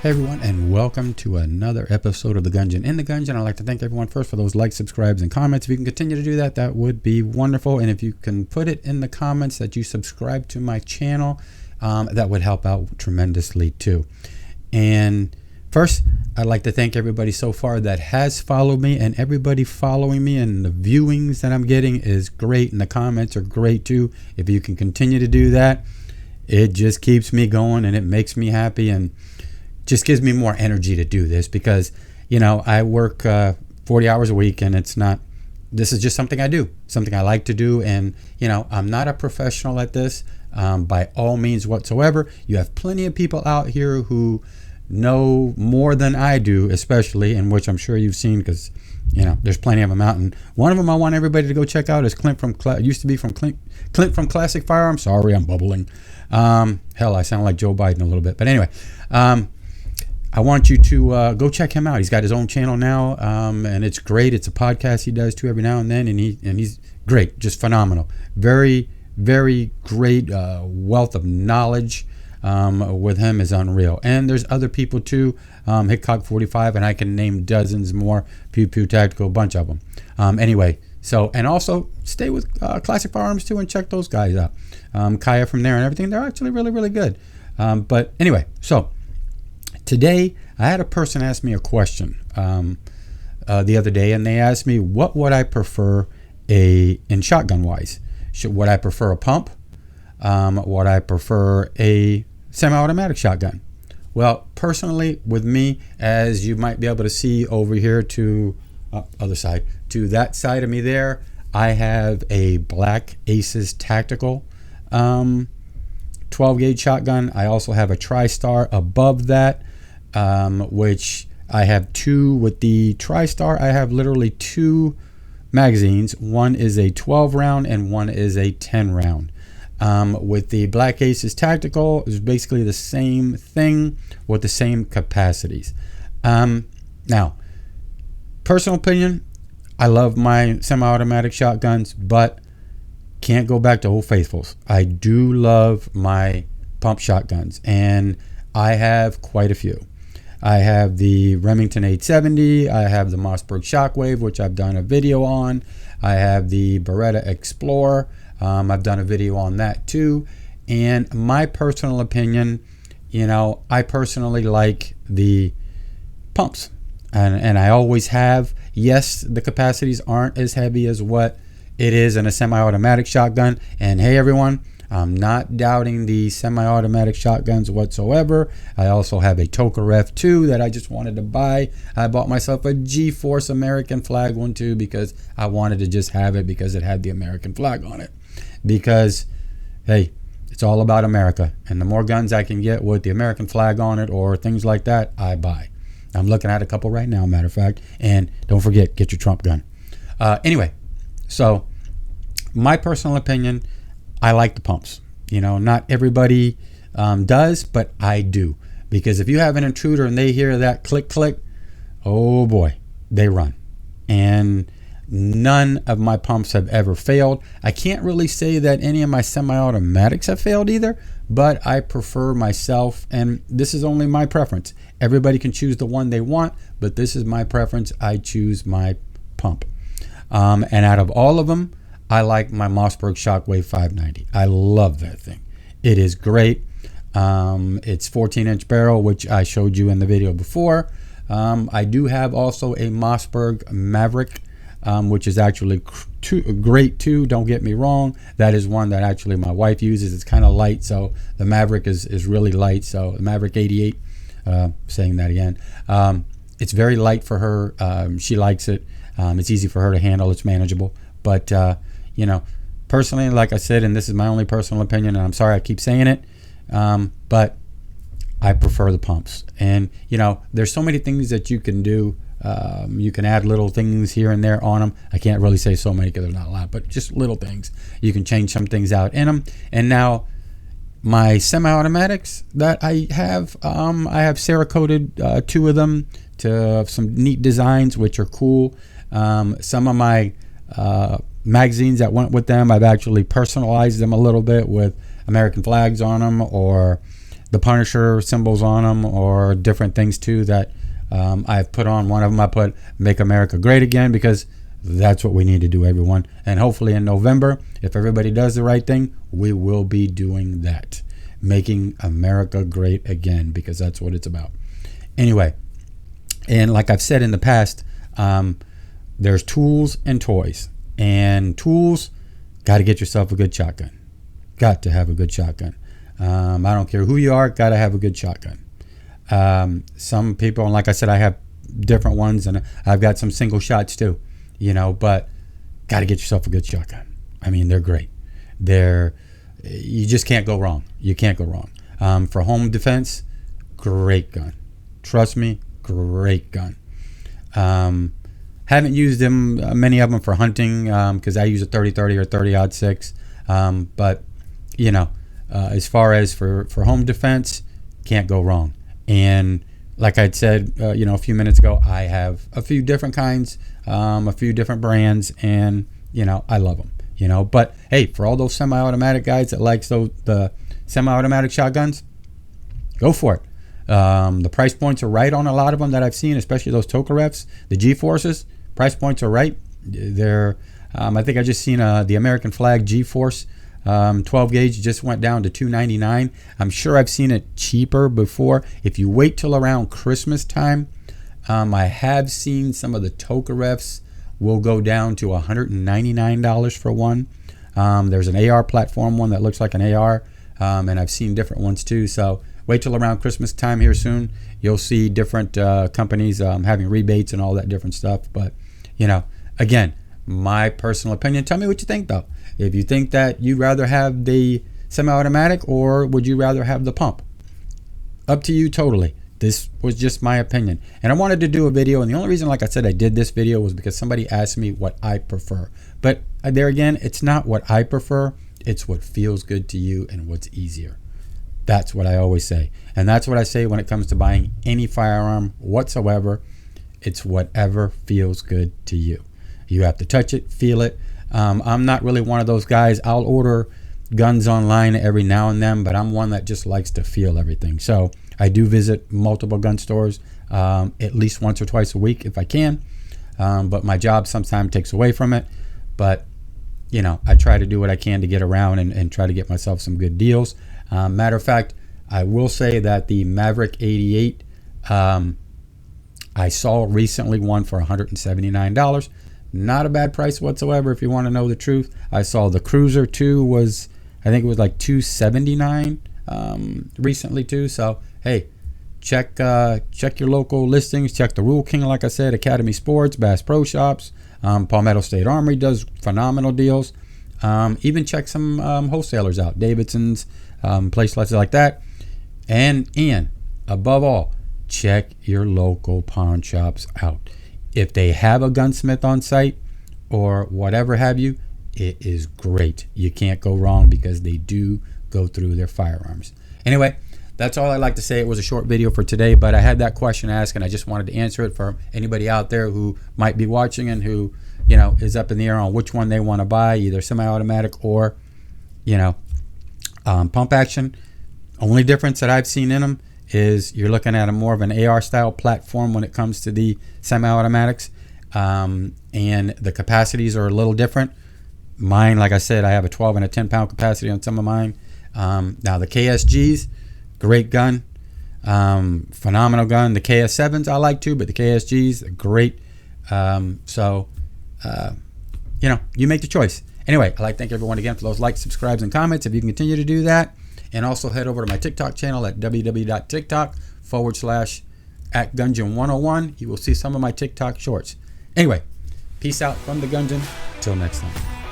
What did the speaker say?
Hey everyone, and welcome to another episode of The Gungeon. In The Gungeon, I'd like to thank everyone first for those likes, subscribes, and comments. If you can continue to do that, that would be wonderful. And if you can put it in the comments that you subscribe to my channel, that would help out tremendously too. And first, I'd like to thank everybody so far that has followed me, and everybody following me, and the viewings that I'm getting is great, and the comments are great too. If you can continue to do that, it just keeps me going and it makes me happy and just gives me more energy to do this, because I work 40 hours a week, and this is just something I do, something I like to do. And I'm not a professional at this by all means whatsoever. You have plenty of people out here who know more than I do, especially, in which I'm sure you've seen, because there's plenty of them out. And one of them I want everybody to go check out is Clint from Clint from Classic Firearms. Sorry, I'm bubbling. Hell, I sound like Joe Biden a little bit, but anyway. I want you to go check him out. He's got his own channel now, and it's great. It's a podcast he does too every now and then, and he's great, just phenomenal. Very, very great wealth of knowledge with him is unreal. And there's other people too, Hickok 45, and I can name dozens more. Pew Pew Tactical, a bunch of them. Anyway, and also stay with Classic Firearms too, and check those guys out. Kaya from there and everything. They're actually really, really good. But anyway, so. Today, I had a person ask me a question the other day, and they asked me, what would I prefer in shotgun-wise? Would I prefer a pump? Would I prefer a semi-automatic shotgun? Well, personally, with me, as you might be able to see over here to other side, to that side of me there, I have a Black Aces Tactical 12-gauge shotgun. I also have a TriStar above that, which I have two. With the TriStar, I have literally two magazines. One is a 12 round and one is a 10 round. With the Black Aces Tactical, it's basically the same thing with the same capacities. Now, personal opinion, I love my semi-automatic shotguns, but can't go back to Old Faithfuls. I do love my pump shotguns, and I have quite a few. I have the Remington 870. I have the Mossberg Shockwave, which I've done a video on. I have the Beretta Explorer. I've done a video on that too. And my personal opinion, I personally like the pumps, and I always have. Yes, the capacities aren't as heavy as what it is in a semi-automatic shotgun. And hey, everyone, I'm not doubting the semi-automatic shotguns whatsoever. I also have a Tokarev 2 that I just wanted to buy. I bought myself a G-Force American flag one too, because I wanted to just have it because it had the American flag on it. Because, hey, it's all about America. And the more guns I can get with the American flag on it or things like that, I buy. I'm looking at a couple right now, matter of fact. And don't forget, get your Trump gun. Anyway, so my personal opinion, I like the pumps. Not everybody does, but I do. Because if you have an intruder and they hear that click, click, oh boy, they run. And none of my pumps have ever failed. I can't really say that any of my semi-automatics have failed either, but I prefer myself, and this is only my preference. Everybody can choose the one they want, but this is my preference. I choose my pump. And out of all of them, I like my Mossberg Shockwave 590. I love that thing. It is great. It's 14-inch barrel, which I showed you in the video before. I do have also a Mossberg Maverick, which is actually great too. Don't get me wrong. That is one that actually my wife uses. It's kind of light, so the Maverick is really light. So the Maverick 88, saying that again. It's very light for her. She likes it. It's easy for her to handle. It's manageable. But personally, like I said, and this is my only personal opinion, and I'm sorry I keep saying it, but I prefer the pumps. And there's so many things that you can do. You can add little things here and there on them. I can't really say so many because there's not a lot, but just little things. You can change some things out in them. And now my semi-automatics that I have Cerakoted two of them to some neat designs, which are cool. Some of my magazines that went with them, I've actually personalized them a little bit with American flags on them, or the Punisher symbols on them, or different things too that I've put on. One of them I put "Make America Great Again," because that's what we need to do, everyone. And hopefully in November, if everybody does the right thing, we will be doing that. Making America great again, because that's what it's about. Anyway, and like I've said in the past, there's tools and toys. And tools, got to get yourself a good shotgun. Got to have a good shotgun. I don't care who you are, got to have a good shotgun. Some people, and like I said, I have different ones, and I've got some single shots too. But got to get yourself a good shotgun. I mean, they're great. You just can't go wrong. You can't go wrong. For home defense, great gun. Trust me, great gun. Haven't used them, many of them, for hunting, because I use a 30-30 or 30-06. But as far as for home defense, can't go wrong. And like I'd said, a few minutes ago, I have a few different kinds, a few different brands, and I love them. But hey, for all those semi-automatic guys that likes the semi-automatic shotguns, go for it. The price points are right on a lot of them that I've seen, especially those Tokarevs, the G-Forces. Price points are right. They're, I think I just seen the American Flag G-Force 12 gauge just went down to $299. I'm sure I've seen it cheaper before. If you wait till around Christmas time, I have seen some of the Tokarevs will go down to $199 for one. There's an AR platform one that looks like an AR, and I've seen different ones too. So wait till around Christmas time here soon. You'll see different companies having rebates and all that different stuff. But, again, my personal opinion. Tell me what you think, though. If you think that you'd rather have the semi-automatic, or would you rather have the pump? Up to you totally. This was just my opinion. And I wanted to do a video, and the only reason, like I said, I did this video was because somebody asked me what I prefer. But there again, it's not what I prefer. It's what feels good to you and what's easier. That's what I always say. And that's what I say when it comes to buying any firearm whatsoever. It's whatever feels good to you. You have to touch it, feel it. I'm not really one of those guys. I'll order guns online every now and then, but I'm one that just likes to feel everything. So I do visit multiple gun stores at least once or twice a week if I can. But my job sometimes takes away from it. But, I try to do what I can to get around and try to get myself some good deals. Matter of fact, I will say that the Maverick 88, I saw recently one for $179. Not a bad price whatsoever if you want to know the truth. I saw the Cruiser 2 I think it was like $279 recently too. So hey, check your local listings. Check the Rule King, like I said, Academy Sports, Bass Pro Shops. Palmetto State Armory does phenomenal deals. Even check some wholesalers out, Davidson's, places like that. And above all, check your local pawn shops out. If they have a gunsmith on site or whatever have you, it is great. You can't go wrong because they do go through their firearms. Anyway, that's all I'd like to say. It was a short video for today, but I had that question asked, and I just wanted to answer it for anybody out there who might be watching and who, is up in the air on which one they want to buy, either semi-automatic or, pump action. Only difference that I've seen in them is you're looking at a more of an AR style platform when it comes to the semi-automatics, and the capacities are a little different. Mine, like I said, I have a 12 and a 10 pound capacity on some of mine. Now the KSGs, great gun, phenomenal gun. The KS7s I like too, but the KSGs are great. You make the choice. Anyway, I'd like to thank everyone again for those likes, subscribes, and comments. If you can continue to do that. And also head over to my TikTok channel at www.tiktok.com/@Gungeon101. You will see some of my TikTok shorts. Anyway, peace out from the Gungeon. Till next time.